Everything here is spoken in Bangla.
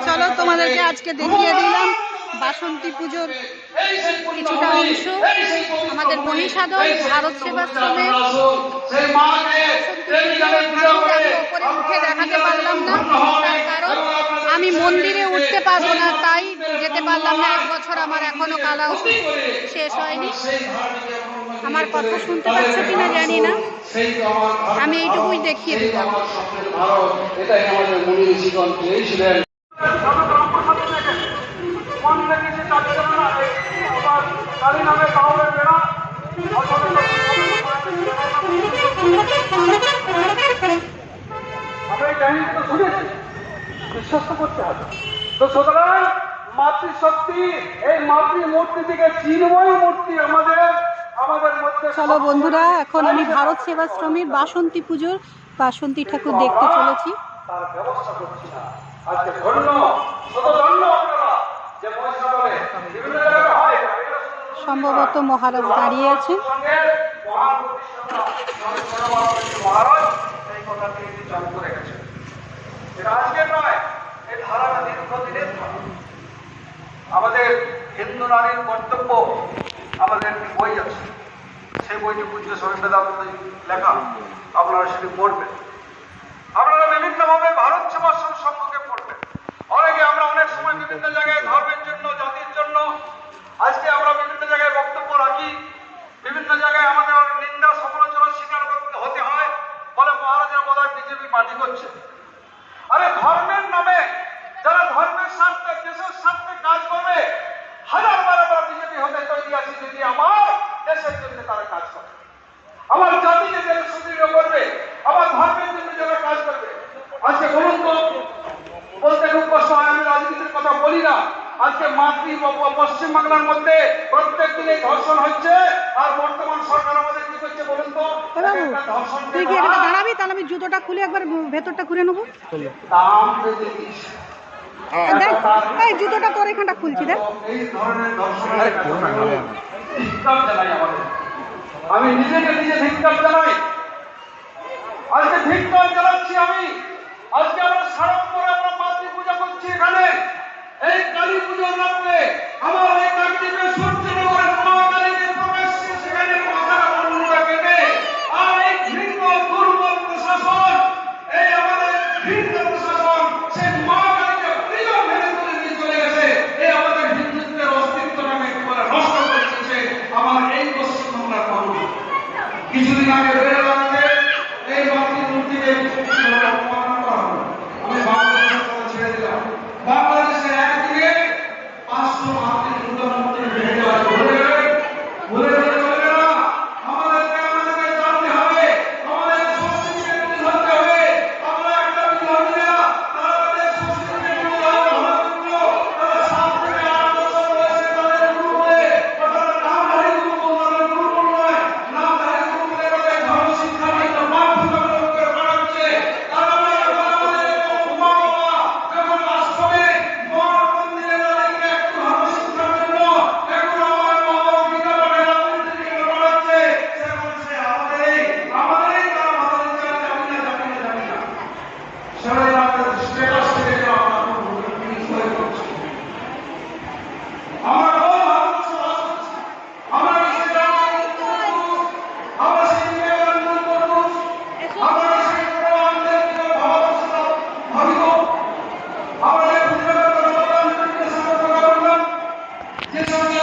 চলো তোমাদেরকে আজকে দেখিয়ে দিলাম বাসন্তী পুজোর কিছুটা অংশ। আমাদের মহিষাদল ভারত সেবাশ্রমের ওপরে উঠে দেখাতে পারলাম না, তার কারণ আমি মন্দিরে উঠতে পারবো না, তাই যেতে পারলাম না। 1 বছর আমার এখনো কালা ওষুধ শেষ হয়নি। আমার কথা শুনতে পাচ্ছ কিনা জানি না, আমি এইটুকুই দেখিয়ে দিলাম। বিশ্বাস করতে হবে। তো সুতরাং মাতৃশক্তি, এই মাতৃমূর্তি থেকে চিন্ময় মূর্তি আমাদের মধ্যে। চলো বন্ধুরা, এখন আমি ভারত সেবাশ্রমের বাসন্তী পুজোর বাসন্তী ঠাকুর দেখতে চলেছি। তার ব্যবস্থা করছি না। আজকে ধন্য শতধন্য আপনারা যে মহিষাদলে বিভিন্ন জায়গায় হয়, সম্ভবত মহারাজ দাঁড়িয়ে আছেন। মহারাজ এই কথাটি চালু করে গেছেন। এটা আজকে নয়, এই ধারাটা দীর্ঘদিনের ধারা। আমাদের হিন্দু নারীর কর্তব্য, আমাদের একটি বই আছে, সেই বইটি পূজ্য স্বামী বেদান্ত লেখা, আপনারা সেটি পড়বেন। আপনারা বিভিন্নভাবে ভারত সেবাশ্রম সম্পর্কে পড়বেন। অনেকে আমরা অনেক সময় বিভিন্ন জায়গায় ধর্মের জন্য, জাতির জন্য আজকে আমরা বিভিন্ন জায়গায় বক্তব্য রাখি, বিভিন্ন জায়গায় আমাদের নিন্দা সমালোচনার শিকার হতে হয়, বলে মহারাজের বোধহয় বিজেপি পার্টি করছে। আরে ধর্মের নামে যারা ধর্মের স্বার্থে, দেশের স্বার্থে কাজ করবে, হাজার বার বিজেপি হতে তৈরি আছে যদি আমার দেশের জন্য তারা কাজ করে, আমার জাতিকে যারা সুদৃঢ় করবে, আমার ধর্মের জন্য যারা কাজ করবে। আজকে বলুন তো, বলতে খুব কষ্ট হয়, আমি রাজনীতির কথা বলি না। আজকে পশ্চিমবাংলার মধ্যে প্রত্যেক দিনে ধর্ষণ হচ্ছে, আর বর্তমান সরকার আমাদের কি করছে বলুন তো? তুই কি এখানে দাঁড়াবি? তাহলে আমি জুতোটা খুলে একবার ভেতরটা খুলে নেবো। এই জুতোটা তোর এখানটা খুলছি, দেখ। এই ধরনের ধর্ষণের ধিক্কার জানাই আমাদের। আমি নিজেকে নিজে ধিক্কার জানাই, আজকে ধিক্কার জানাচ্ছি আমি। আজকে আমরা সাড়ম্বরে আমরা মাতৃ পূজা করছি এখানে। এই কালী পুজোর রাত্রে আমার এই কাকদ্বীপের সূর্যনগরের মা কালীকে প্রকাশ্যে সেখানে মাথার মুন্ডটা কেটে, আর এই ঘৃণ্য দুর্বল প্রশাসন, এই আমাদের ঘৃণ্য প্রশাসন সেই মা কালীকে প্রিয় ভেবে তুলে নিয়ে চলে গেছে। এই আমাদের হিন্দুত্বের অস্তিত্বটাকে একেবারে নষ্ট করে দিয়েছে আমার এই পশ্চিমবাংলার মানুষ। কিছুদিন আগে বেড়ে দাঁড়াতে এই মাতৃমূর্তিকে অপমান করা হলো। আমি বাংলাদেশের কথা ছেড়ে দিলাম। বাংলাদেশে একদিকে 500 মাতৃমূর্তি ভেঙে যাওয়া ভুলে গেলে চলবে না। আমাদেরকে জানতে হবে, আমাদের সংস্কৃতিকে তুলে ধরতে হবে। আমরা একটা বিধর্মী না, তারা তাদের সংস্কৃতিকে তুলে তারা 7 থেকে 8 বছর বয়সে তাদের গুরু বলে, তারা নামধারী গুরু বলে, গুরু নয়, নামধারী গুরু বলে তাদের ধর্ম শিক্ষা নিয়ে বাধ্যতামূলক করে বাড়াচ্ছে। তারা আমাদের মা বাবা যখন আশ্রমে মঠ মন্দিরে তাদেরকে একটু ধর্ম শিক্ষার জন্য একটু আমার মা বাবা গীতা পাঠে রাজনীতি বাড়াচ্ছে, সেরকম সে আমাদেরই তারা মাথা দিচ্ছে, জানি না সেটাই আমাদের স্টেটাস থেকে আমরা বিষয় করছি। আমরা কোন ভারতবর্ষ বাস করছি? আমরা সেই আমরা সেই বিবেকানন্দ পুরুষ, আমরা সেই প্রমাণদের ভারতবর্ষ ভাবিত, আমরা যে বিবেকানন্দ যে সঙ্গে